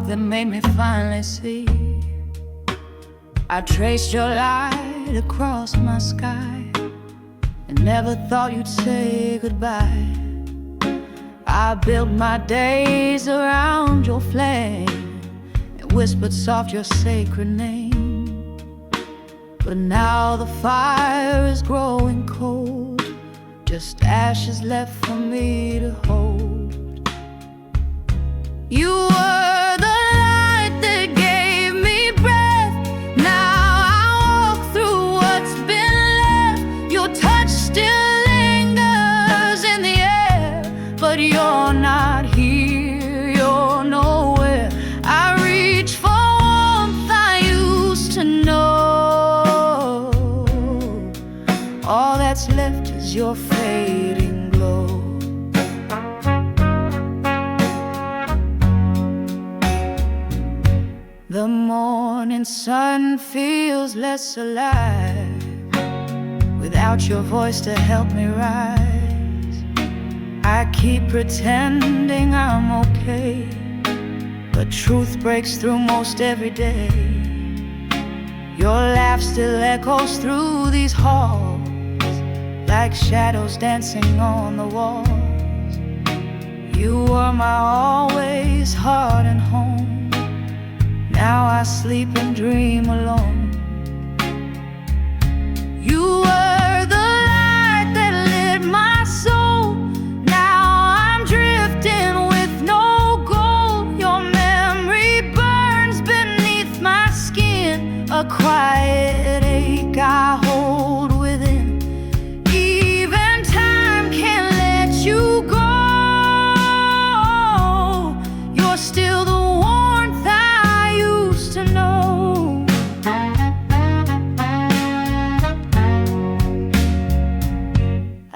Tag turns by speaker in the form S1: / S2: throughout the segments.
S1: that made me finally see. I traced your light across my sky and never thought you'd say goodbye. I built my days around your flame and whispered soft your sacred name. But now the fire is growing cold, just ashes left for me to hold. You were the light that gave me breath. Now I walk through what's been left. Your touch still lingers in the air, but you're not here, you're nowhere. I reach for warmth I used to know. All that's left is your fading glow. The morning sun feels less alive without your voice to help me rise. I keep pretending I'm okay, but truth breaks through most every day. Your laugh still echoes through these halls like shadows dancing on the walls. You were my always, heart and home. Now I sleep and dream alone. You were the light that lit my soul. Now I'm drifting with no goal. Your memory burns beneath my skin, a quiet ache I hold within. Even time can't let you go. You're still the warmth I used to know.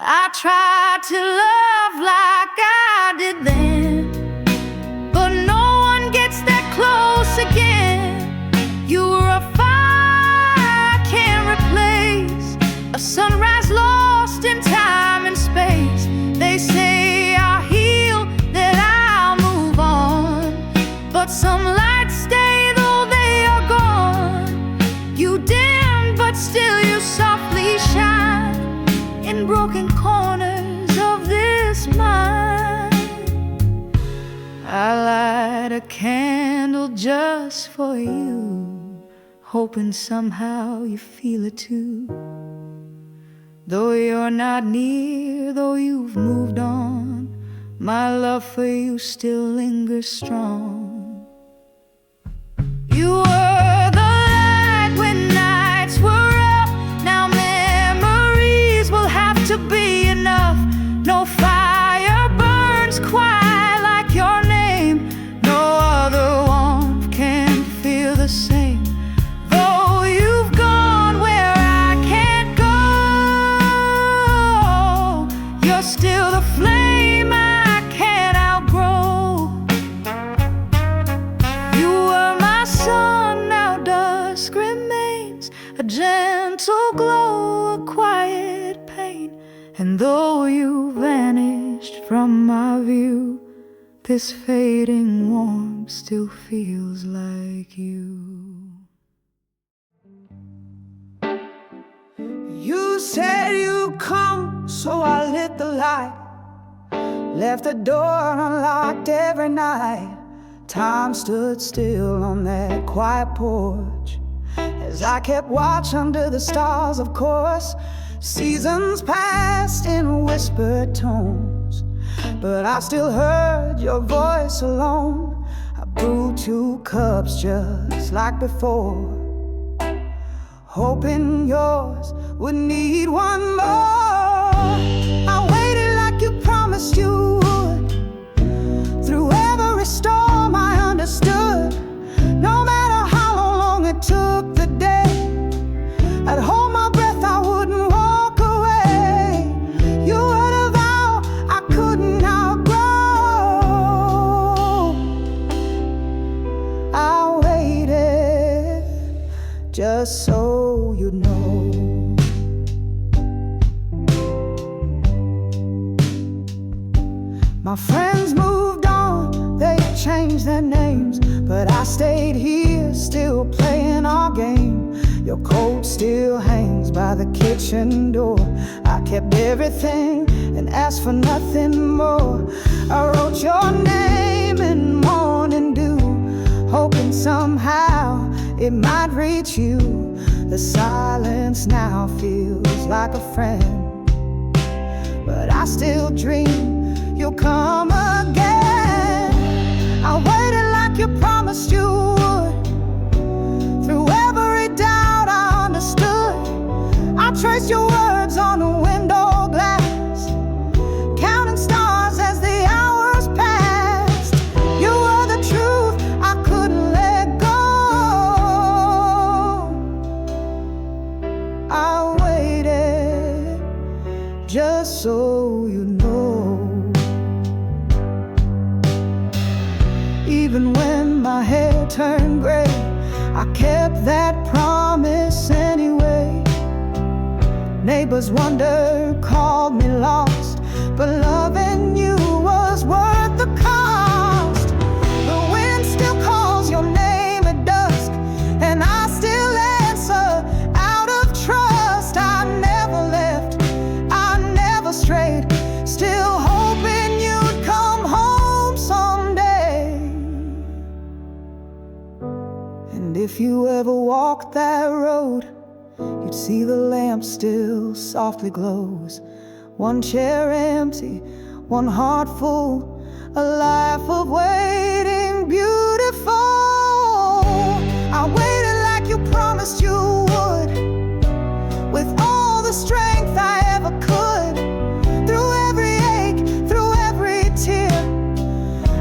S1: I tried to love like I did then, but no one gets that close again. You were a fire I can't replace, a sunrise lost in time and space. They say I'll heal, that I'll move on, but some lights stay though they are gone. You dim, but still you softly shine in broken corners of this mind. I light a candle just for you, hoping somehow you feel it too. Though you're not near, though you've moved on, my love for you still lingers strong. You were the light when nights were up. Now memories will have to be enough. No fire burns quite like your name. No other warmth can feel the same. Though you've gone where I can't go, you're still the flame I can't outgrow. You were my sun, now dusk remains, a gentle glow, a quiet pain. And though you vanished from my view, this fading warmth still feels like you. You said you'd come, so I lit the light, left the door unlocked every night. Time stood still on that quiet porch as I kept watch under the stars, of course. Seasons passed in whispered tones, but I still heard your voice alone. I brewed 2 cups just like before, hoping yours would need one more. I waited like you promised you would. Through every storm I understood. No matter how long it took the day, I'd hold my breath, I wouldn't walk away. You were the vow I couldn't outgrow. I waited just so you'd know. My friends moved on, they changed their names, but I stayed here, still playing our game. Your coat still hangs by the kitchen door. I kept everything and asked for nothing more. I wrote your name in morning dew, hoping somehow it might reach you. The silence now feels like a friend, but I still dream you'll come again. I waited like you promised you would. Through every doubt I understood. I traced your words on the window glass, counting stars as the hours passed. You were the truth I couldn't let go. I waited just so you know. Even when my hair turned gray, I kept that promise anyway. Neighbors wonder, called me lost, but loving you was worth the cost. The wind still calls your name at dusk, and I still answer out of trust. I never left, I never strayed, still hoping you'd come home someday. And if you ever walked that road, you'd see the lamp still softly glows. One chair empty, one heart full, a life of waiting beautiful. I waited like you promised you would, with all the strength I ever could. Through every ache, through every tear,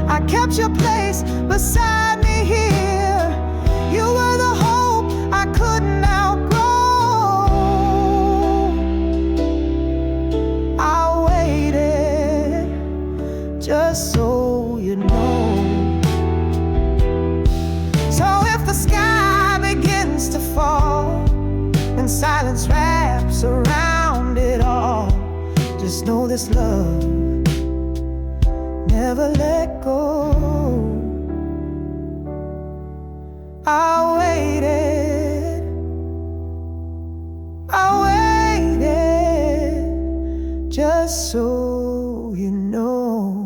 S1: I kept your place beside me here. You were the hope I couldn't outgrow. I waited just so you know. So if the sky begins to fall and silence wraps around it all, just know this love never let go. I waited just so you know.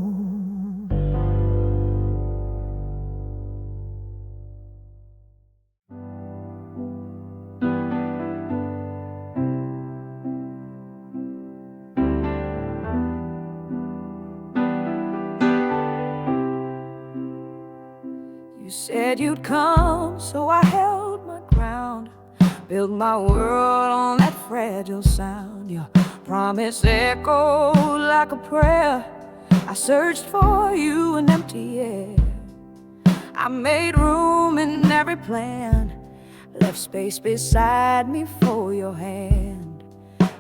S1: You said you'd come, so I held my ground, built my world on that fragile sound. Your promise echoed like a prayer. I searched for you in empty air. I made room in every plan, left space beside me for your hand.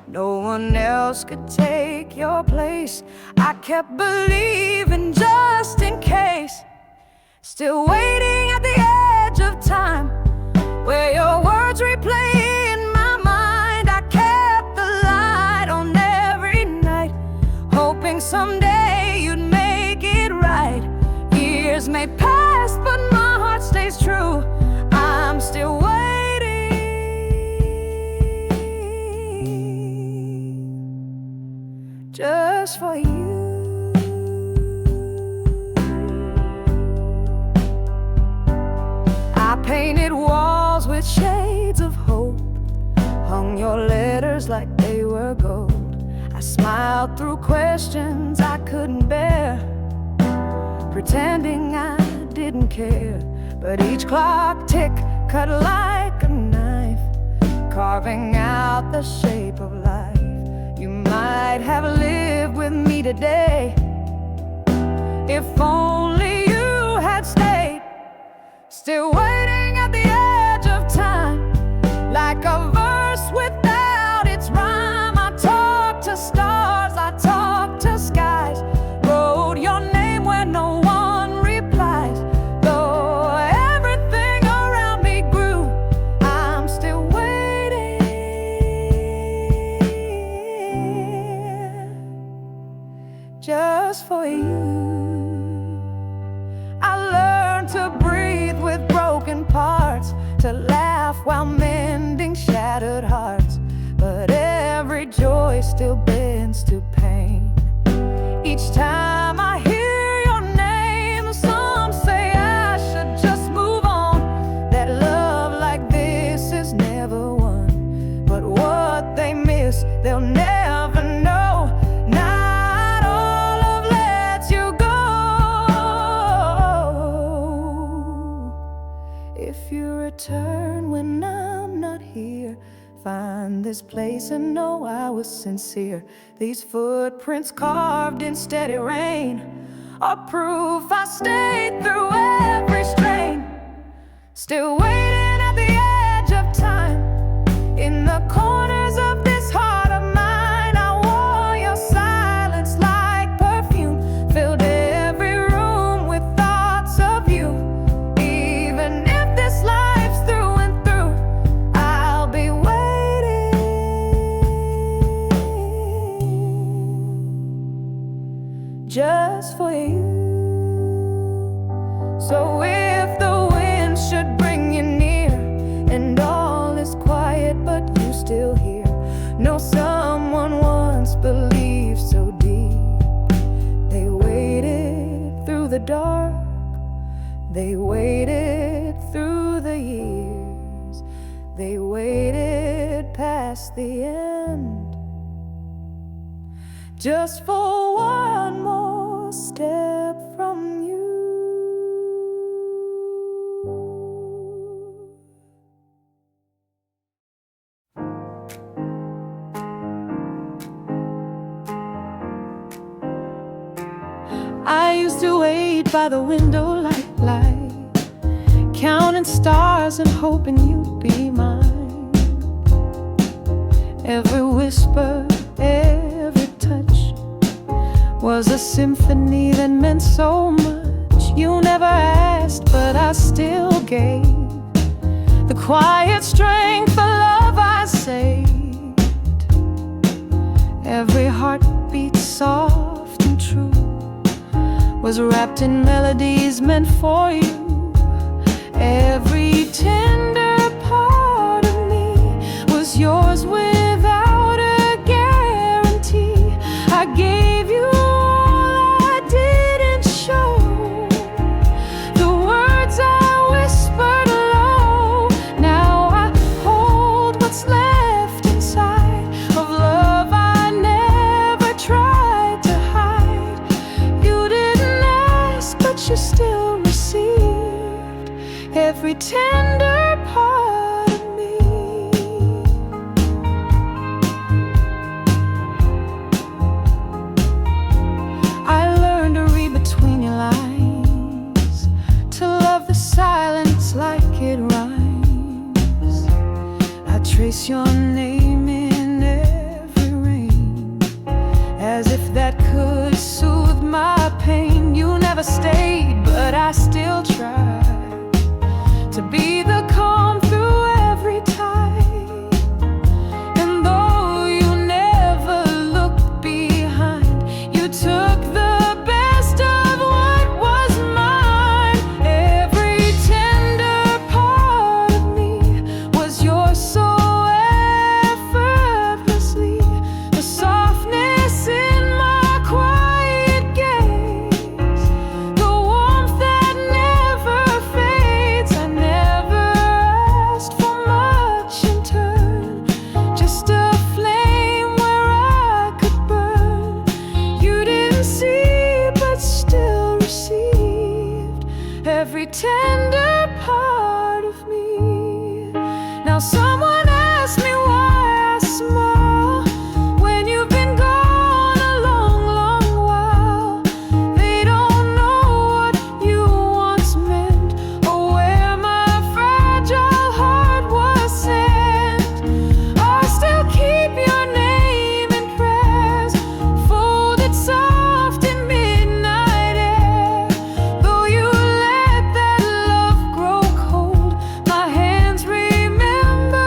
S1: No one else could take your place. I kept believing just in case, still waiting at the edge of time, where your words replay in my mind. I kept the light on every night, hoping someday you'd make it right. Years may pass, but my heart stays true. I'm still waiting just for you. I painted walls with shades of hope, hung your letters like they were gold. I smiled through questions I couldn't bear, pretending I didn't care. But each clock tick cut like a knife, carving out the shape of life. You might have lived with me today, if only you had stayed. Still waiting at the edge of time, like a verse without its rhyme. I talked to stars, I talked to skies, wrote your name when no one replies. Though everything around me grew, I'm still waiting just for you. I learned to breathe while mending shattered hearts, but every joy still bends to pain. Each time I hear your name, some say I should just move on, that love like this is never won. But what they miss, they'll never know. Not all of lets you go. If you return when I'm not here, find this place and know I was sincere. These footprints carved in steady rain are proof I stayed through every strain. Still waiting at the edge of time, in the corners of this heart of mine. I wore your silence like perfume, filled every room with thoughts of you. Even if this life's through and through, I'll be waiting just for you. So if the wind should bring you near, and all is quiet but you still hear, know someone once believed so deep. They waited through the dark, they waited through the years, they waited past the end, just for one more step from you. I used to wait by the window like light, counting stars and hoping you'd be mine. Every whisper, every touch was a symphony that meant so much. You never asked, but I still gave the quiet strength of love I saved. Every heartbeat soft and true was wrapped in melodies meant for you. Every tender part of me was yours without a guarantee. I gave you all I didn't show, the words I whispered low. Now I hold what's left inside of love I never tried to hide. You didn't ask, but you still received every tender part of me. I learned to read between your lines, to love the silence like it rhymes. I trace your name in every rain, as if that could soothe my pain. You never stayed, but I still tried to be the calm through every tide. And though you never looked behind, you took the best of what was mine. Every tender part of me was yours so effortlessly. The softness in my quiet gaze, the warmth that never fades. I never asked for much in turn, just a flame where I could burn. You didn't see, but still received every tender part of me. Now someone asked me why I smile when you've been gone a long, long while. They don't know what you once meant, or where my fragile heart was sent. I still keep your name in prayers, folded soft in midnight air. Though you let that love grow cold, my hands remember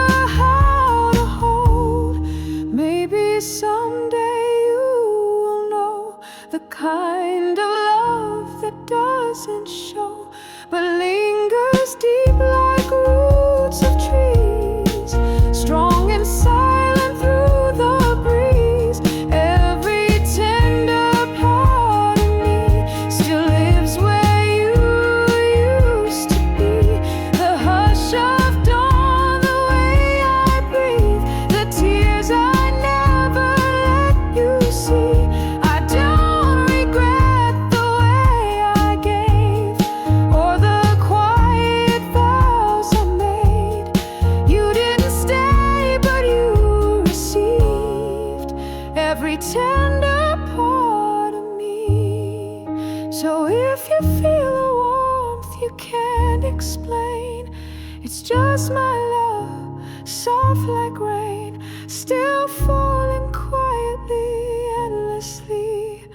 S1: It's just my love, soft like rain, still falling quietly, endlessly,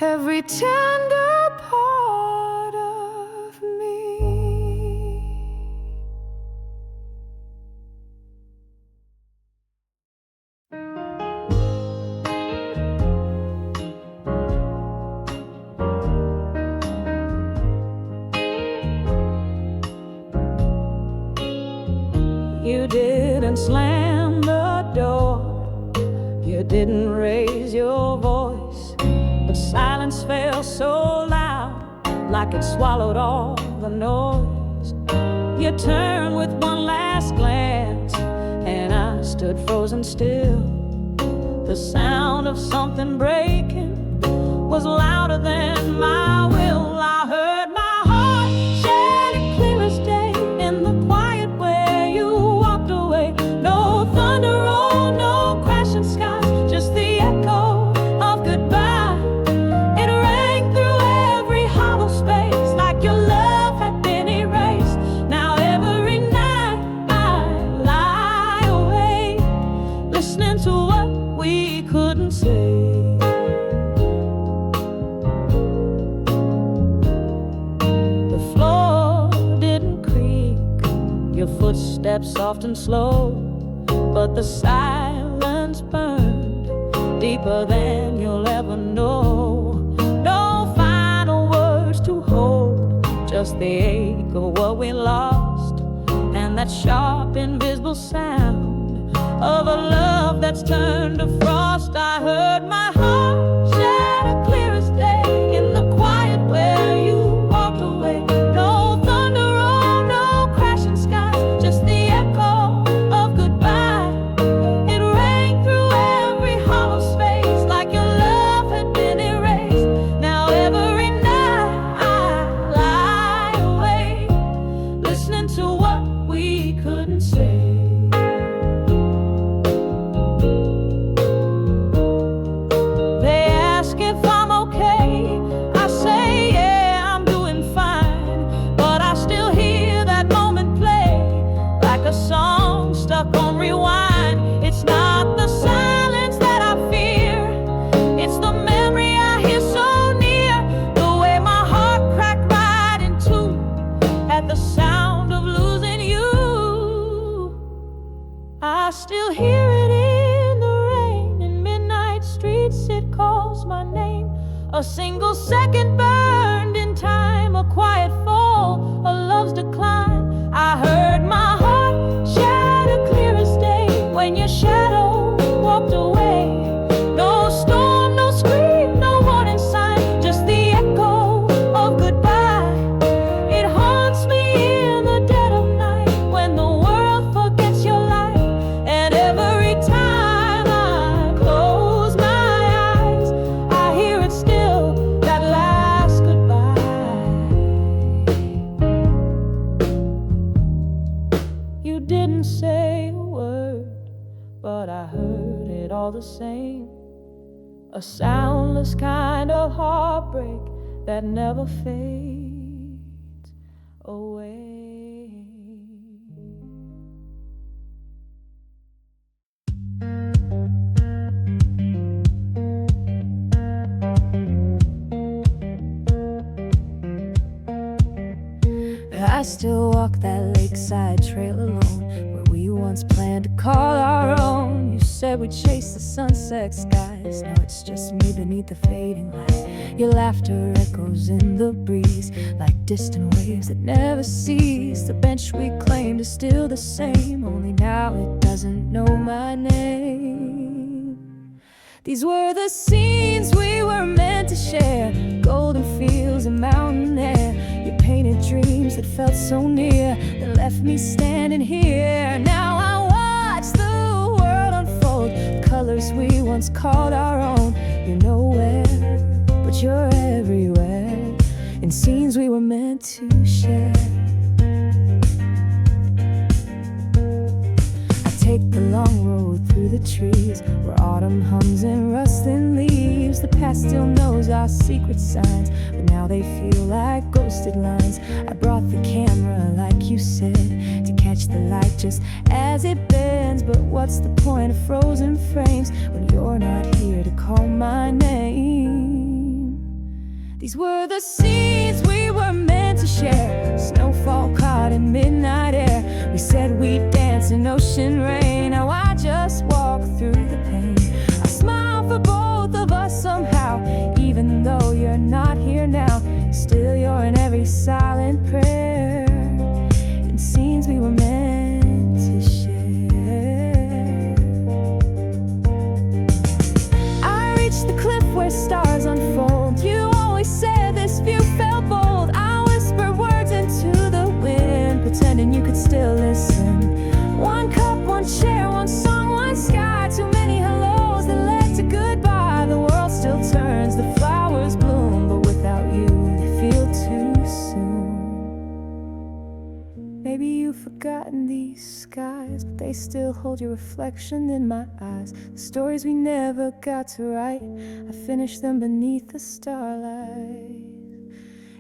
S1: every tender part of me.
S2: You didn't slam the door, you didn't raise your voice, but silence fell so loud, like it swallowed all the noise. You turned with one last glance, and I stood frozen still. The sound of something breaking was louder than my will. I heard my heart shattered clear as day in the quiet where you walked away. No thunder roll, no crashing skies, just the echo of goodbye. It rang through every hollow space, like your love had been erased. Now every night I lie awake, listening to what we couldn't say. The floor didn't creak, your footsteps soft and slow, but the silence burned deeper than you'll ever know. No final words to hold, just the ache of what we lost, and that sharp invisible sound of a love that's turned to frost. I heard my heart shatter clear as day in the quiet where you walked away. No thunder roll, no crashing skies, just the echo of goodbye. It rang through every hollow space, like your love had been erased. Now every night I lie awake, listening to what we couldn't say. I still hear it in the rain, in midnight streets it calls my name. A single second burned in time, a quiet fall, a love's decline. I heard my heart shatter clear as day when your shadow walked away. No storm, no scream, no warning sign, just the echo of goodbye. It haunts me in the dead of night when the world forgets your light. And every time I close my eyes, I hear it still, that last goodbye. You didn't say a word, but I heard it all the same. A soundless kind of heartbreak that never fades away.
S1: I still walk that lakeside trail alone, where we once planned to call our own. You said we'd chase the sunset skies, now it's just me beneath the fading light. Your laughter echoes in the breeze, like distant waves that never cease. The bench we claimed is still the same, only now it doesn't know my name. These were the scenes we were meant to share, golden fields and mountain air. You painted dreams that felt so near, that left me standing here. Now I watch the world unfold, colors we once called our own. You're nowhere, but you're everywhere, in scenes we were meant to share. I take the long road through the trees, where autumn hums and rustling leaves. The past still knows our secret signs, but now they feel like ghosted lines. I brought the camera like you said, to catch
S2: catch the light just as it bends. But what's the point of frozen frames when you're not here to call my name? These were the scenes we were meant to share. Snowfall caught in midnight air. We said we'd dance in ocean rain. Now I just walk through the pain. I smile for both of us somehow. Even though you're not here now, still you're in every silent prayer. In scenes we were meant to share. I reached the cliff where stars unfold. You always said this view felt bold. I whispered words into the wind, pretending you could still listen. One cup, one chair, one song, one sky. Too many hellos that led to goodbye. The world still turns, the flowers bloom, but without you they feel too soon. Maybe you've forgotten these skies, but they still hold your reflection in my eyes. The stories we never got to write, I finished them beneath the starlight.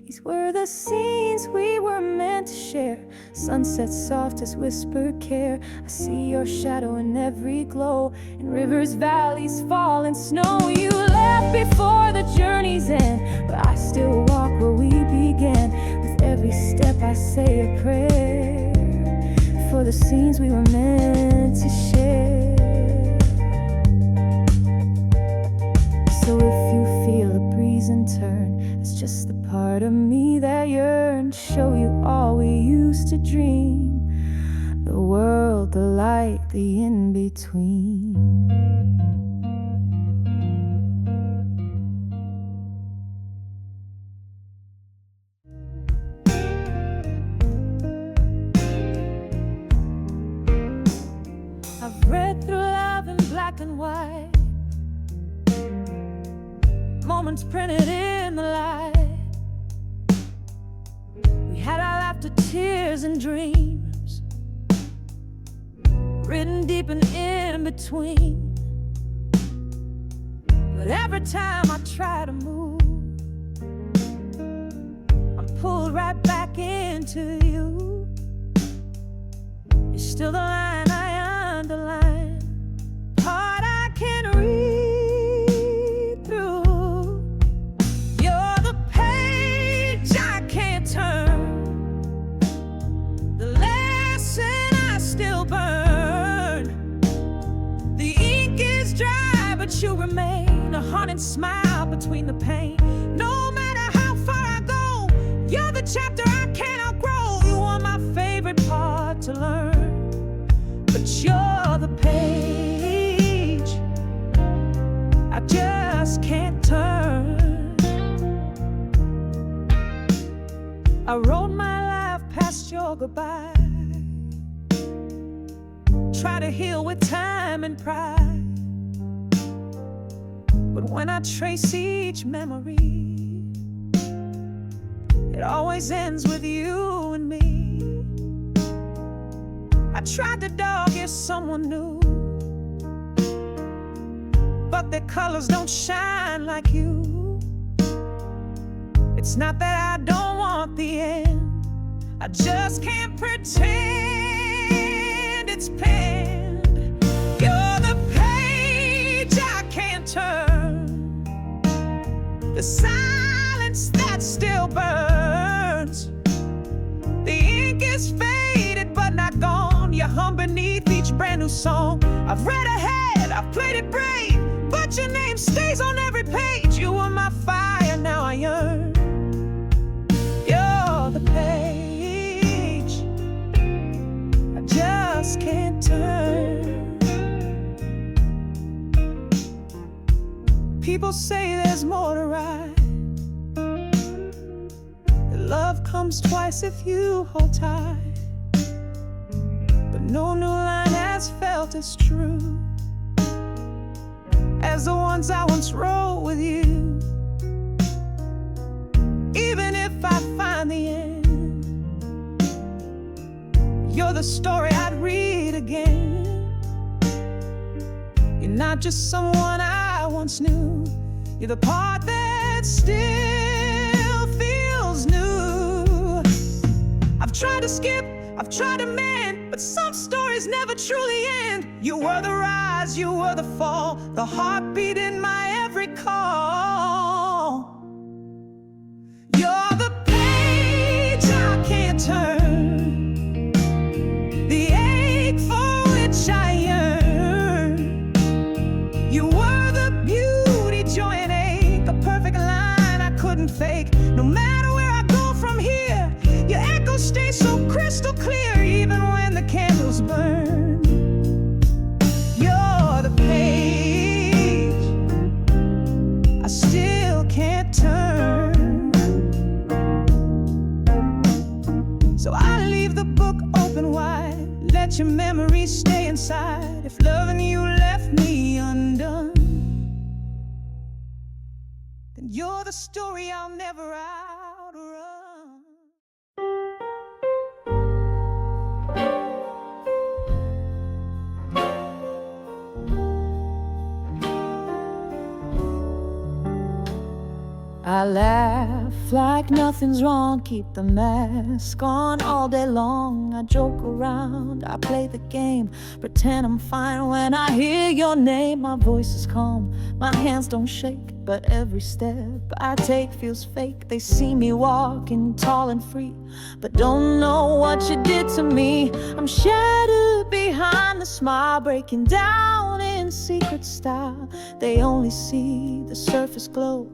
S2: These were the scenes we were meant to share. Sunset soft as whispered care. I see your shadow in every glow. In rivers, valleys, fall and snow. You left before the journey's end, but I still walk where we began. With every step I say a prayer for the scenes we were meant to share. So if you feel a breeze and turn, it's just the part of me that yearned to show you all we used to dream. The world, the light, the in-between. I've read through love in black and white, moments printed in the light. We had our laughter, tears and dreams, written deep and in between. But every time I try to move, I'm pulled right back into you. You're still the line I underline, part I can read through. You're the page I can't turn, the lesson I still burn. The ink is dry, but you remain a haunting smile between the pain. No matter how far I go, you're the chapter I can't outgrow. You are my favorite part to learn, but you're the page I just can't turn. I wrote my life past your goodbye, try to heal with time and pride. But when I trace each memory, it always ends with you and me. I tried to dog you someone new, but their colors don't shine like you. It's not that I don't want the end, I just can't pretend it's penned. You're the page I can't turn, the silence that still burns. The ink is faded but not gone. You hum beneath each brand new song. I've read ahead, I've played it brave, but your name stays on every page. You were my fire, now I yearn. You're the page I just can't turn. People say there's more to write, that love comes twice if you hold tight. But no new line has felt as true as the ones I once wrote with you. Even if I find the end, you're the story I'd read again. You're not just someone I once knew, you're the part that still feels new. I've tried to skip
S1: I've tried to mend, but some stories never truly end. You were the rise, you were the fall, the heartbeat in my every call. You're the page I can't turn, the ache for which I yearn. You were the beauty, joy and ache, a perfect line I couldn't fake. No matter where I go from here, your echo stays so crystal clear, even when the candles burn. You're the page I still can't turn. So I leave the book open wide, let your memories stay inside. If loving you left me undone, then you're the story I'll never outrun. I laugh like nothing's wrong, keep the mask on all day long. I joke around, I play the game, pretend I'm fine when I hear your name. My voice is calm, my hands don't shake, but every step I take feels fake. They see me walking tall and free, but don't know what you did to me. I'm shattered behind the smile, breaking down in secret style. They only see the surface glow,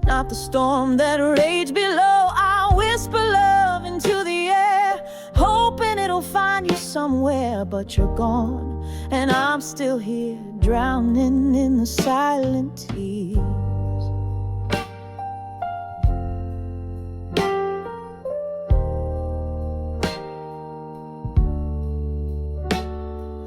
S1: not the storm that raged below. I whisper love into the air, hoping it'll find you somewhere, but you're gone, and I'm still here, drowning in the silent tears.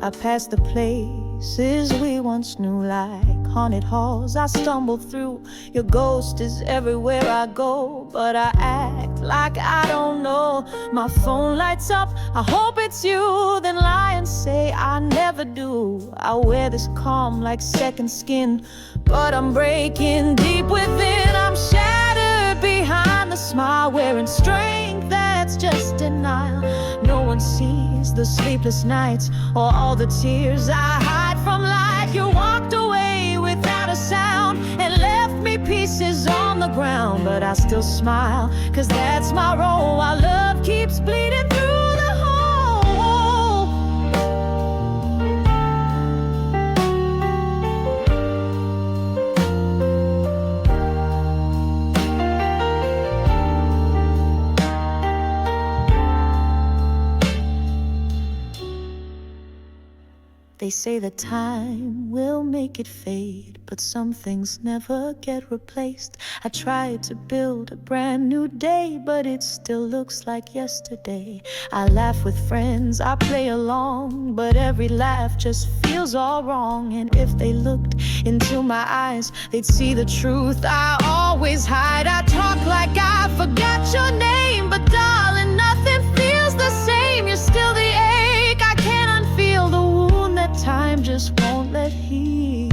S1: I pass the places we once knew, like haunted halls I stumble through. Your ghost is everywhere I go, but I act like I don't know. My phone lights up, I hope it's you, then lie and say I never do. I wear this calm like second skin, but I'm breaking deep within. I'm shattered behind the smile, wearing strength that's just denial. No one sees the sleepless nights or all the tears I hide from light. You walked away without a sound and left me pieces on the ground, but I still smile, 'cause that's my role. Our love keeps bleeding through the hole. They say that time will make it fade, but some things never get replaced. I tried to build a brand new day, but it still looks like yesterday. I laugh with friends, I play along, but every laugh just feels all wrong. And if they looked into my eyes, they'd see the truth I always hide. I talk like I forgot your name, but darling, nothing feels the same. You're still the ache I can't unfeel, the wound that time just won't let heal.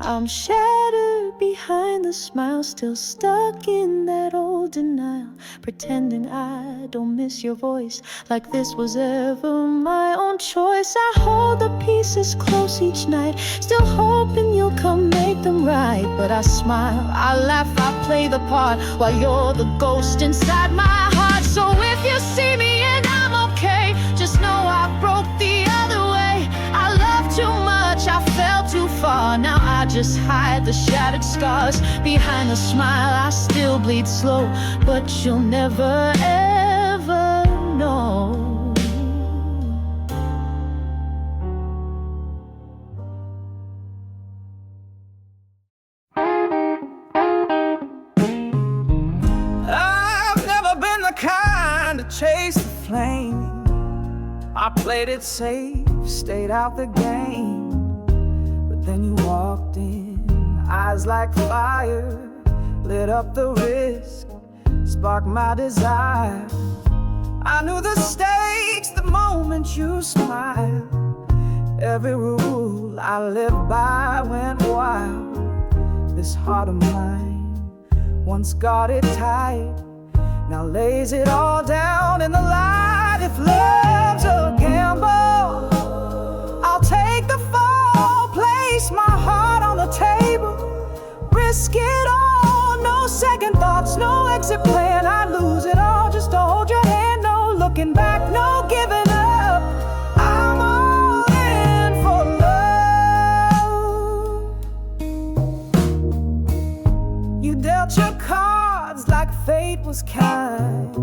S1: I'm shattered behind the smile, still stuck in that old denial, pretending I don't miss your voice, like this was ever my own choice. I hold the pieces close each night, still hoping you'll come make them right. But I smile, I laugh, I play the part, while you're the ghost inside my heart. So if you see me and I'm okay, just know I broke the other way. I love too much, I fell too far. Now I just hide the shattered scars behind the smile. I still bleed slow, but you'll never ever know. I've never been the kind to chase the flame. I played it safe, stayed out the game. But then you walked in, eyes like fire, lit up the risk, sparked my desire. I knew the stakes the moment you smiled. Every rule I lived by went wild. This heart of mine, once guarded tight, now lays it all down in the light. If love's a gamble, I'll take the fall, place my heart on the table, risk it all, no second thoughts, no exit plan. I'd lose it all just to hold your hand, no looking back, no giving up. I'm all in for love. You dealt your cards like fate was kind,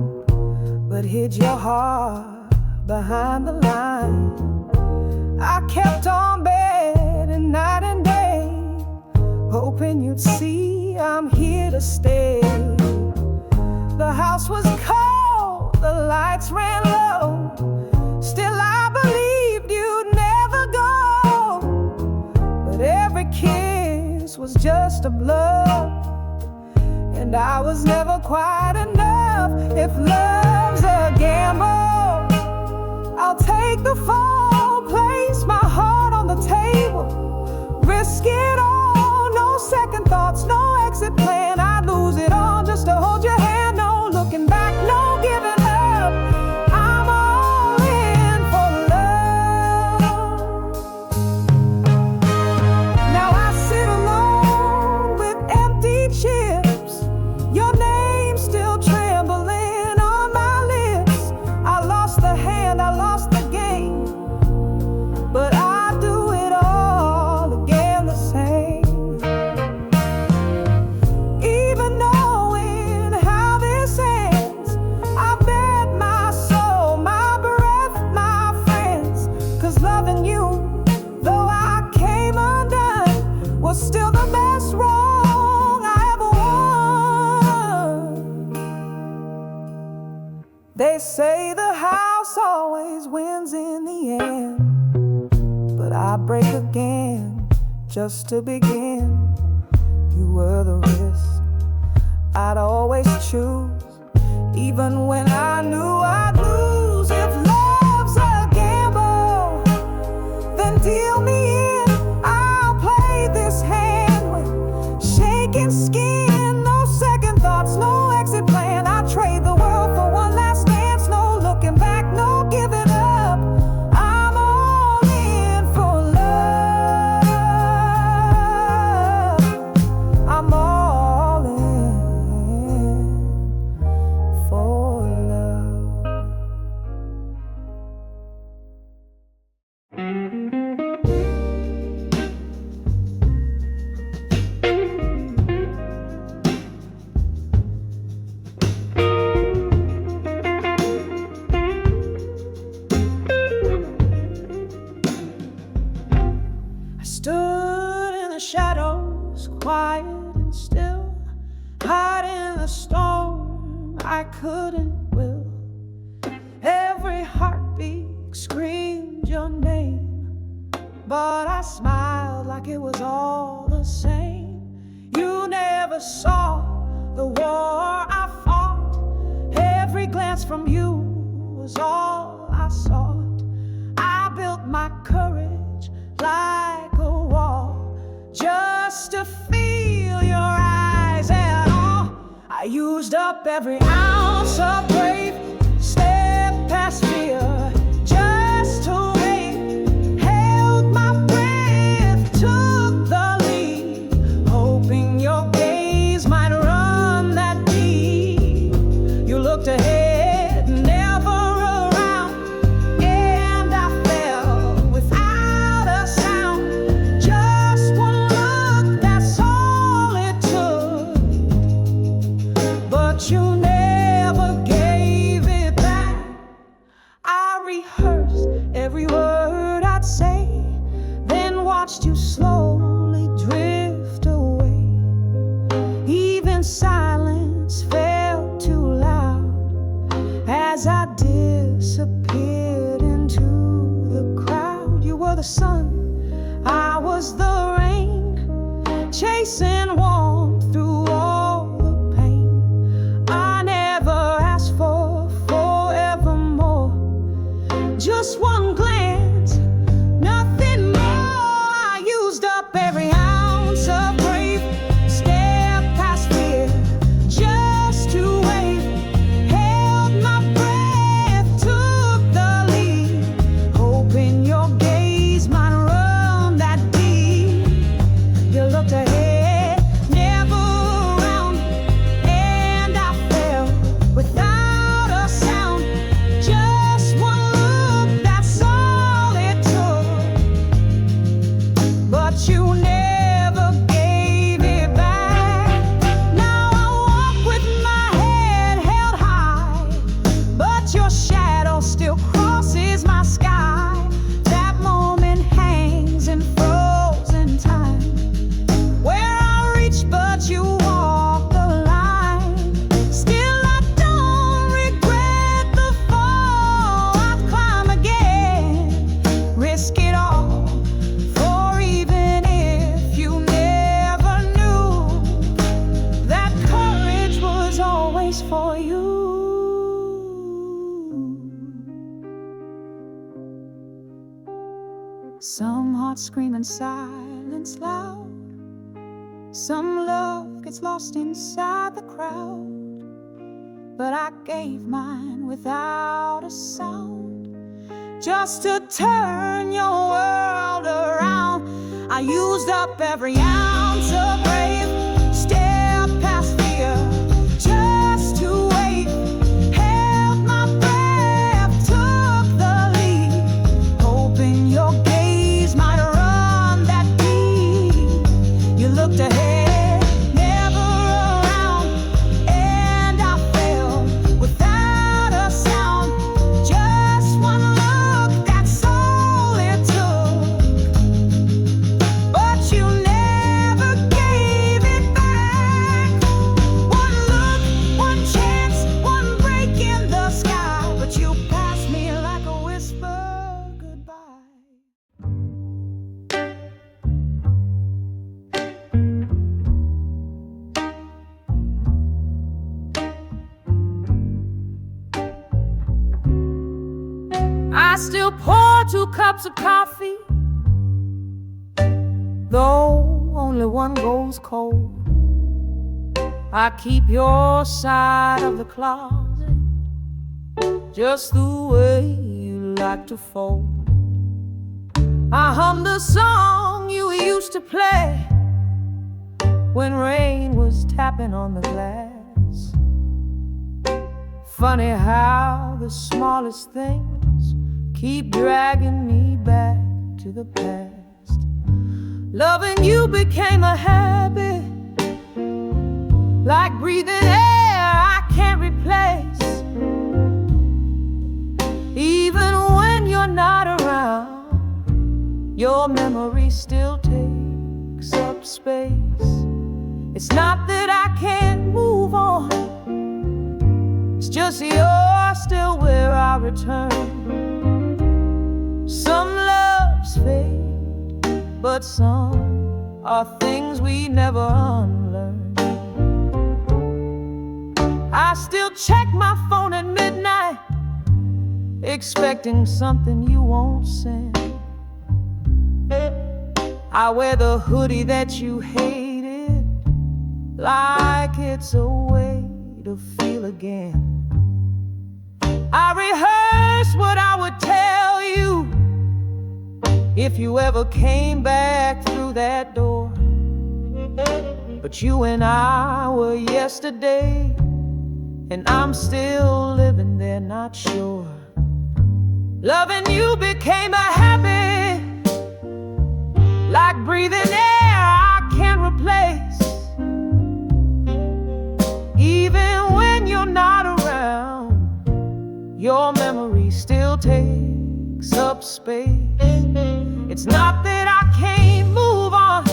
S1: but hid your heart behind the line. I kept on betting night and day, hoping you'd see I'm here to stay. The house was cold, the lights ran low, still I believed you'd never go. But every kiss was just a bluff, and I was never quite enough. If love's a gamble, I'll take the fall, place my heart on the table, risk it all, no second thoughts, no exit plan. I'd lose it all just to hold your hand, no looking back, no giving up. I'm all in for love. Now I sit alone with empty chips, your name still trembling on my lips. I lost the hand, I lost the game, but I do it all again the same. Even knowing how this ends, I bet my soul, my breath, my friends. 'Cause loving you, though I came undone, was still the best wrong I ever won. They say the house always wins in the end, but I break again just to begin. You were the risk I'd always choose, even when I knew I'd lose. If love's a gamble, then deal me in. I'll play this hand with shaking skin, no second thoughts, no exit plan. I trade the world for one last dance, no looking back, no giving up. I'm all in for love. I'm all in for love. I stood in the shadows, quiet and still, hiding the storm I couldn't will. Every heartbeat screamed your name, but I smiled like it was all the same. You never saw the war I fought. Every glance from you was all I sought. I built my courage like a wall, just to feel your eyes and all. I used up every ounce of brave, stepped past fear just to wait. Held my breath, took the lead, hoping your gaze might run that deep. You looked ahead, never around, and I fell without a sound. Just one look, that's all it took, but you never gave it back. I rehearsed every word I'd say, then watched you slowly drift away. Even silence felt too loud as I disappeared into the crowd. You were the sun, I was the rain, chasing warmth through all the pain. I never asked for forevermore, just one glance, nothing more. I used up every ounce of brave, stepped past fear just to wait. Some hearts scream in silence loud. Some love gets lost inside the crowd. But I gave mine without a sound, just to turn your world around. I used up every ounce of brave, stepped past fear just to wait, held my breath, took the lead, hoping your gaze might run that deep. You looked ahead, never around, and I fell without a sound. Just one look, that's all it took. But you never gave it back. One look, one chance, one break in the sky. But you passed me like a whisper goodbye. I still pour 2 cups of coffee, though only one goes cold. I keep your side of the closet just the way you like to fold. I hum the song you used to play when rain was tapping on the glass. Funny how the smallest things keep dragging me back to the past. Loving you became a habit, like breathing air I can't replace. Even when you're not around, your memory still takes up space. It's not that I can't move on, it's just you're still where I return. Some loves fade, but some are things we never unlearn. I still check my phone at midnight, expecting something you won't send. I wear the hoodie that you hated, like it's a way to feel again. I rehearse what I would tell you if you ever came back through that door. But you and I were yesterday, and I'm still living there, not sure. Loving you became a habit, like breathing air I can't replace. Even when you're not around, your memory still takes up space. It's not that I can't move on,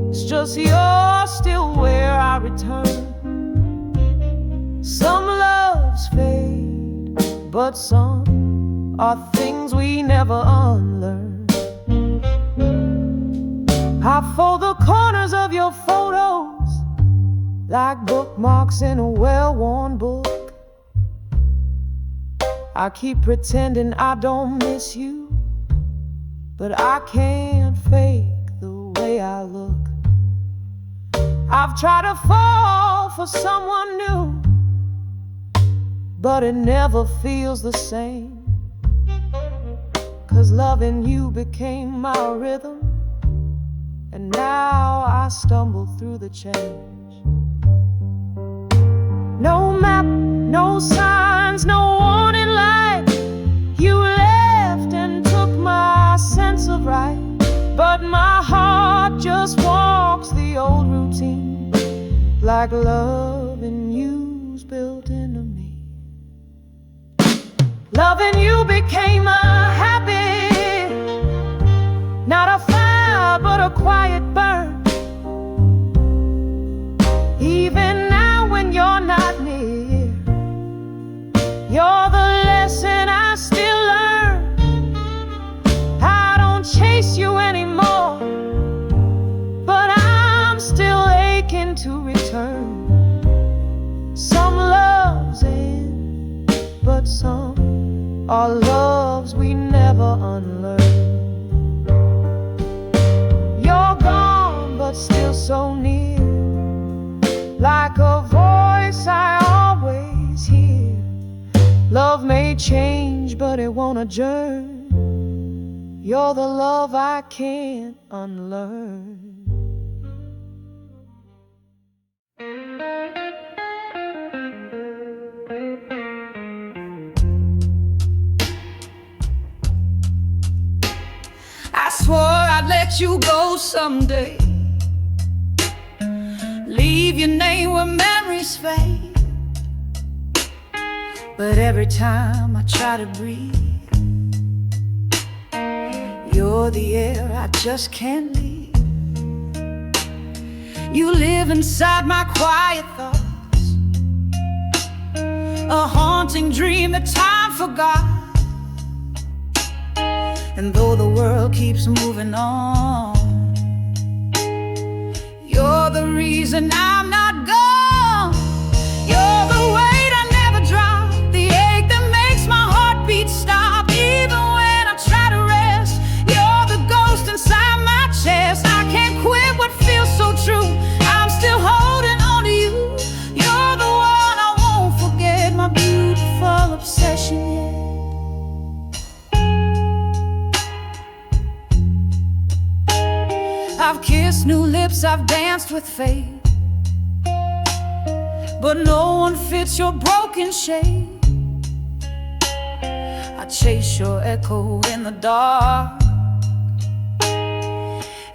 S1: it's just you're still where I return. Some loves fade, but some are things we never unlearn. I fold the corners of your photos like bookmarks in a well-worn book. I keep pretending I don't miss you, but I can't fake the way I look. I've tried to fall for someone new, but it never feels the same. 'Cause loving you became my rhythm, and now I stumble through the change. No map, no signs, no warning light. You left and took my sense of right, but my heart just walks the old routine, like loving you's built into me. Loving you became a habit, not a fire but a quiet burn. Even now when you're not near, you're the lesson I still learn. I don't chase you anymore, but I'm still aching to return. Some loves end, but some are loves we never
S2: never unlearn. You're gone, but still so near, like a voice I always hear. Love may change, but it won't adjourn. You're the love I can't unlearn.
S1: I swore I'd let you go someday, leave your name where memories fade. But every time I try to breathe, you're the air I just can't leave. You live inside my quiet thoughts, a haunting dream that time forgot. And though the world keeps moving on, you're the reason I'm not gone. You're the weight I never drop, the ache that makes my heartbeat stop. Even when I try to rest, you're the ghost inside my chest. I can't quit what feels so true, I'm still holding on to you. You're the one I won't forget, my beautiful obsession, yeah. I've kissed new lips, I've danced with fate, but no one fits your broken shape. I chase your echo in the dark,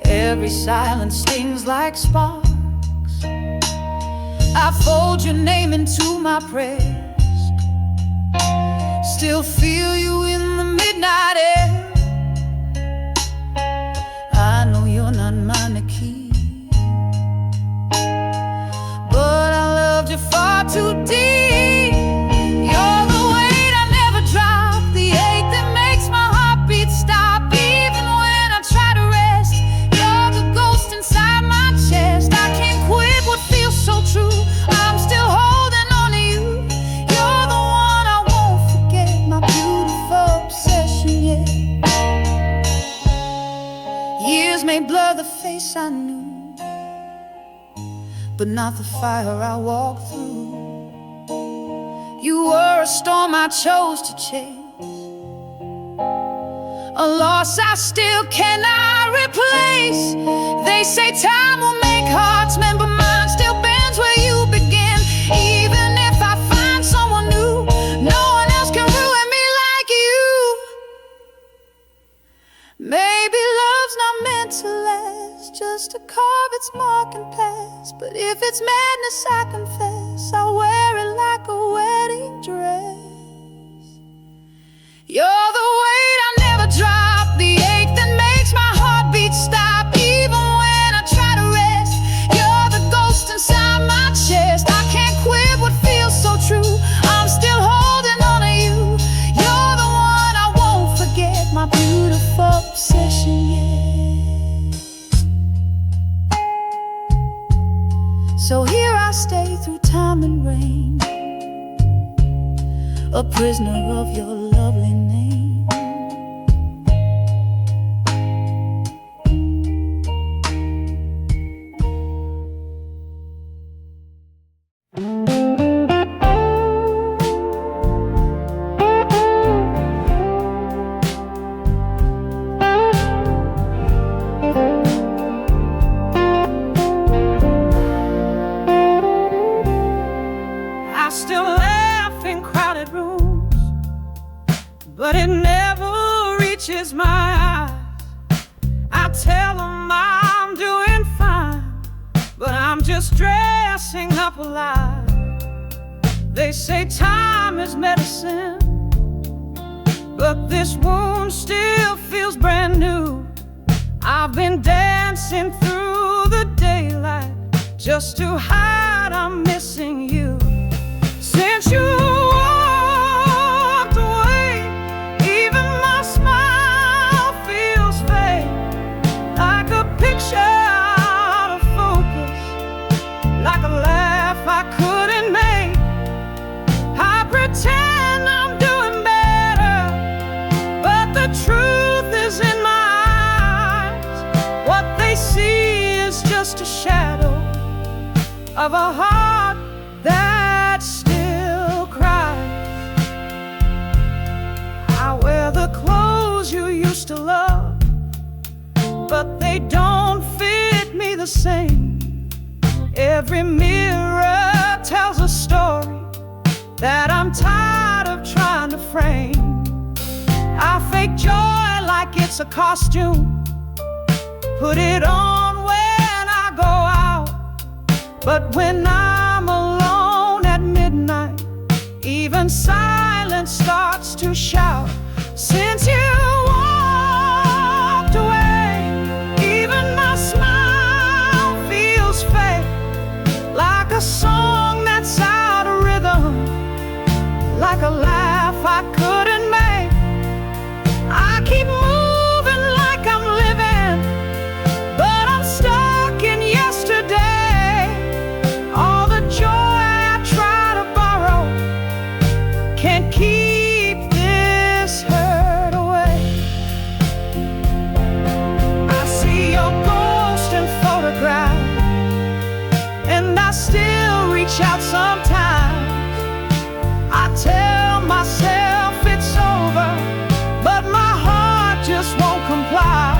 S1: every silence stings like sparks. I fold your name into my prayers, still feel you in the midnight air. I know you're not mine to keep, but I loved you far too deep. You're the weight I never drop, the ache that makes my heartbeat stop. Even when I try to rest, you're the ghost inside my chest. I can't quit what feels so true, I'm still holding on to you. You're the one I won't forget, my beautiful obsession, yeah. Years may blur the face I knew, but not the fire I walked through. You were a storm I chose to chase, a loss I still cannot replace. They say time will make hearts mend, but mine still bends where you begin. Even if I find someone new, no one else can ruin me like you. Maybe love's not meant to last, just to carve its mark and pass. But if it's madness, I confess, I'll wear it like a wedding dress. You're the weight I never drop, the ache that makes my heartbeat stop. Even when I try to rest, you're the ghost inside my chest. I can't quit what feels so true, I'm still holding on to you. You're the one I won't forget, my beautiful obsession, yeah. So here I stay through time and rain, a prisoner of your lovely name. I still laugh in crowded rooms, but it never reaches my eyes. I tell them I'm doing fine, but I'm just dressing up a lie. They say time is medicine, but this wound still feels brand new. I've been dancing through the daylight just to hide I'm missing you. Since you walked away, even my smile feels fake, like a picture out of focus, like a laugh I couldn't make. I pretend I'm doing better, but the
S2: the truth is in my eyes. What they see is just a shadow of a heart that still cries. I wear the clothes you used to love, but they don't fit me the same. Every mirror tells a story that I'm tired of trying to frame. I fake joy like it's a costume, put it on when I go out. But when I'm alone at midnight, even silence starts to shout. Since you walked away, even my smile feels fake, like a song that's out of rhythm, like a laugh I couldn't make. I keep moving like I'm living, but I'm stuck in yesterday. All the joy I try to borrow can't keep this hurt away. I see your ghost in photographs, and I still reach out sometimes. I tell myself it's over, but my heart just won't comply.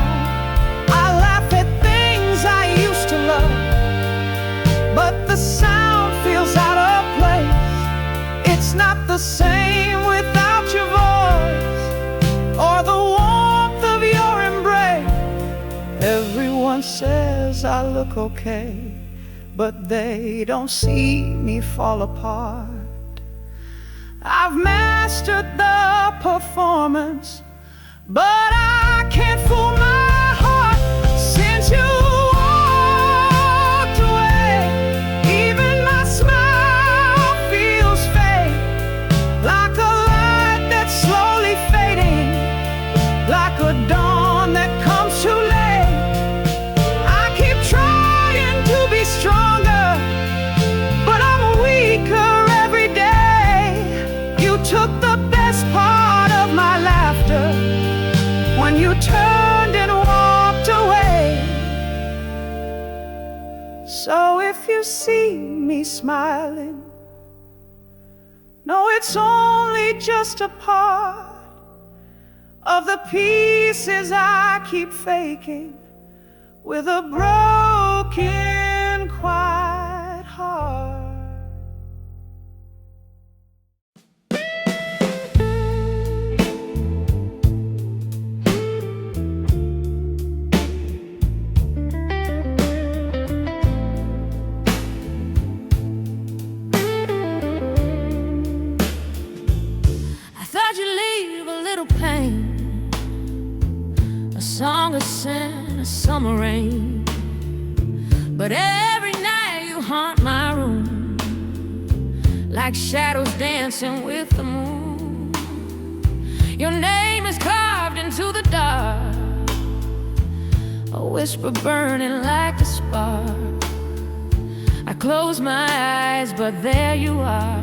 S2: I laugh at things I used to love, but the sound feels out of place. It's not the same without your voice or the warmth of your embrace. Everyone says I look okay, but they don't see me fall apart. I've mastered the performance, but I can't fool my heart. Since you walked away, even my smile feels fake, like a light that's slowly fading, like a dawn that comes too late. I keep trying to be stronger, but I'm weaker every day. You took the best part of my laughter when you turned and walked away. So if you see me smiling, know it's only just a part of the pieces I keep faking with a broken, quiet heart.
S1: A song of sin, a summer rain, but every night you haunt my room, like shadows dancing with the moon. Your name is carved into the dark, a whisper burning like a spark. I close my eyes, but there you are,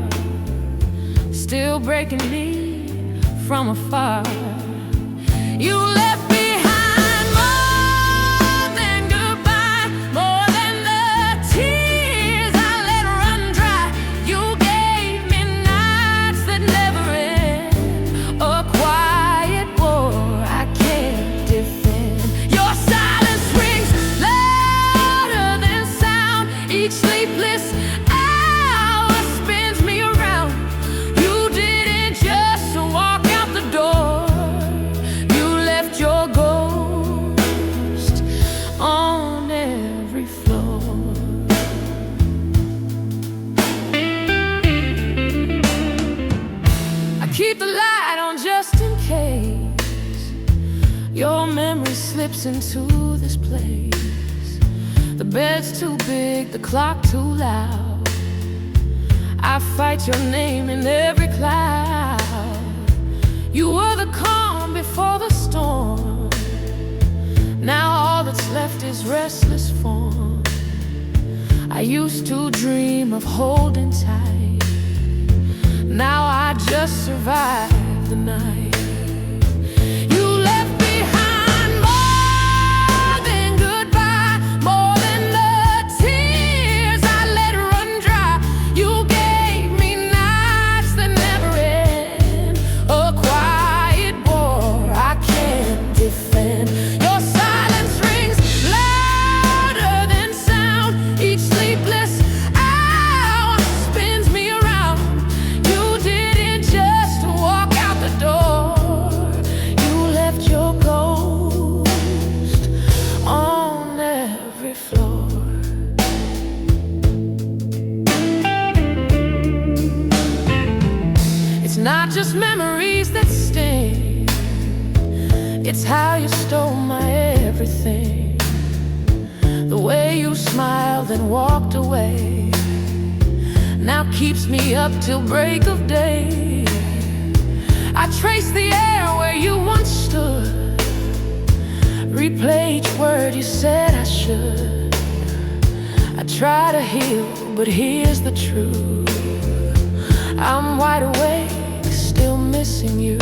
S1: still breaking me from afar. You left behind more than goodbye, more than the tears I let run dry. You gave me nights that never end, a quiet war I can't defend. Your silence rings louder than sound, each sleepless hour spins me around. You didn't just walk out the door, your ghost on every floor. I keep the light on just in case your memory slips into this place. The bed's too big, the clock too loud. I fight your name in every cloud. You were the calm before the storm. Now all that's left is restless form. I used to dream of holding tight. Now I just survive the night. You It's how you stole my everything, the way you smiled and walked away, now keeps me up till break of day. I trace the air where you once stood, replay each word you said I should. I try to heal, but here's the truth: I'm wide awake, still missing you.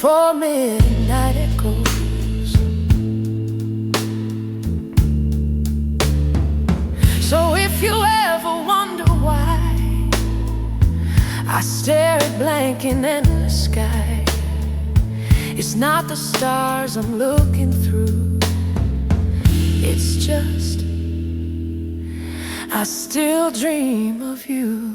S1: For midnight it goes. So if you ever wonder why I stare at blank and endless sky, it's not the stars I'm looking through, it's just I still dream of you.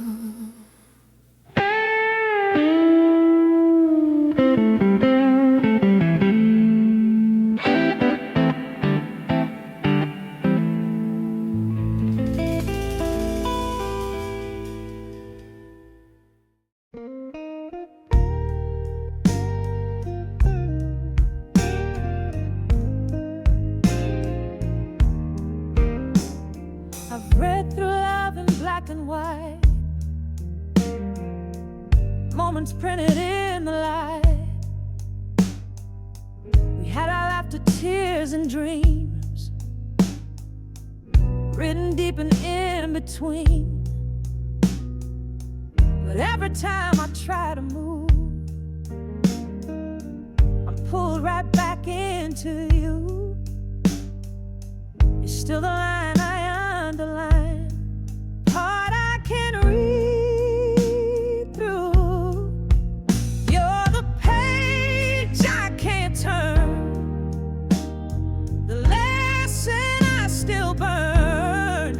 S2: I've read through love in black and white, moments printed in the light. We had our laughter, tears, and dreams written deep and in between. But every time I try to move, I'm pulled right back into you. You're still the line I underline, part I can read through. You're the page I can't turn, the lesson I still burn.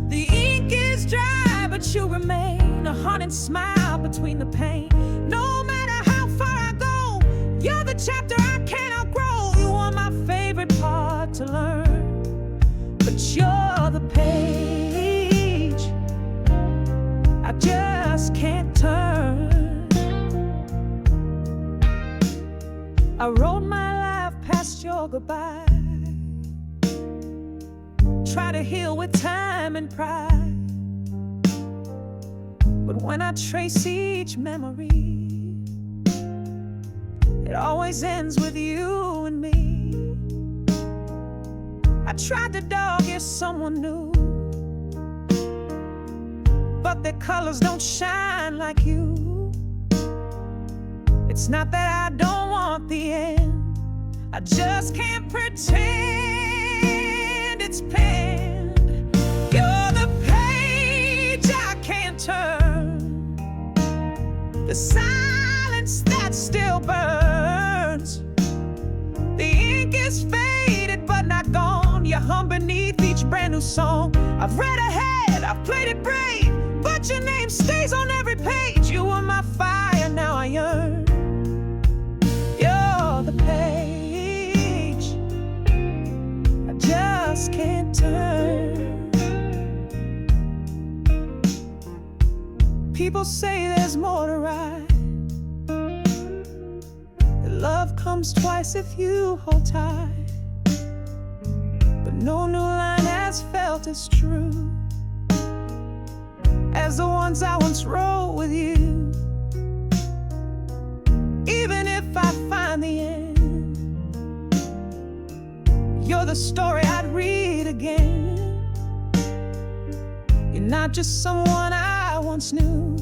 S2: The ink is dry, but you remain a haunting smile between the pain. No matter how far I go, you're the chapter I can't outgrow. You are my favorite part to learn, but you're the page I just can't turn. I wrote my life past your goodbye, try to heal with time and pride. But when I trace each memory, it always ends with you and me. I tried to dog you someone new, but their colors don't shine like you. It's not that I don't want the end, I just can't pretend it's penned. You're the page I can't turn, the silence that still burns. The ink is faded but not gone. You hum beneath each brand new song. I've read ahead, I've played it brave, but your name stays on every page. You were my fire, now I yearn. You're the page I just can't turn. People say there's more to ride, that love comes twice if you hold tight. But no new line has felt as true.
S1: as the ones I once wrote with you. Even if I find the end, you're the story I'd read again. You're not just someone I once knew,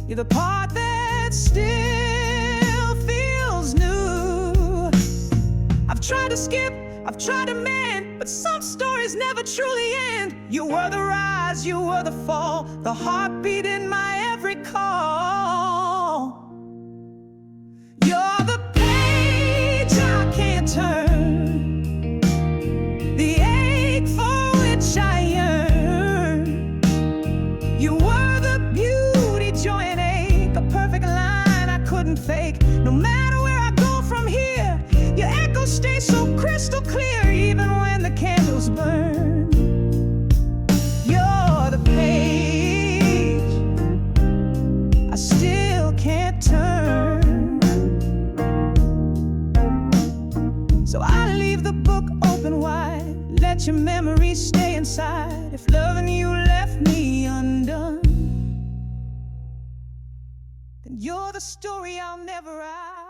S1: you're the part that still feels new. I've tried to skip, I've tried to mend, but some stories never truly end. You were the rise, you were the fall, the heartbeat in my every call. You're the page I can't turn, the ache for which I yearn. You were the beauty, joy and ache, a perfect line I couldn't fake. No matter where I go from here, your echo stays so crystal clear, even when the candles burn. You're the page I still can't turn. So I leave the book open wide, let your memories stay inside. If loving you left me undone, then you're the story I'll never write.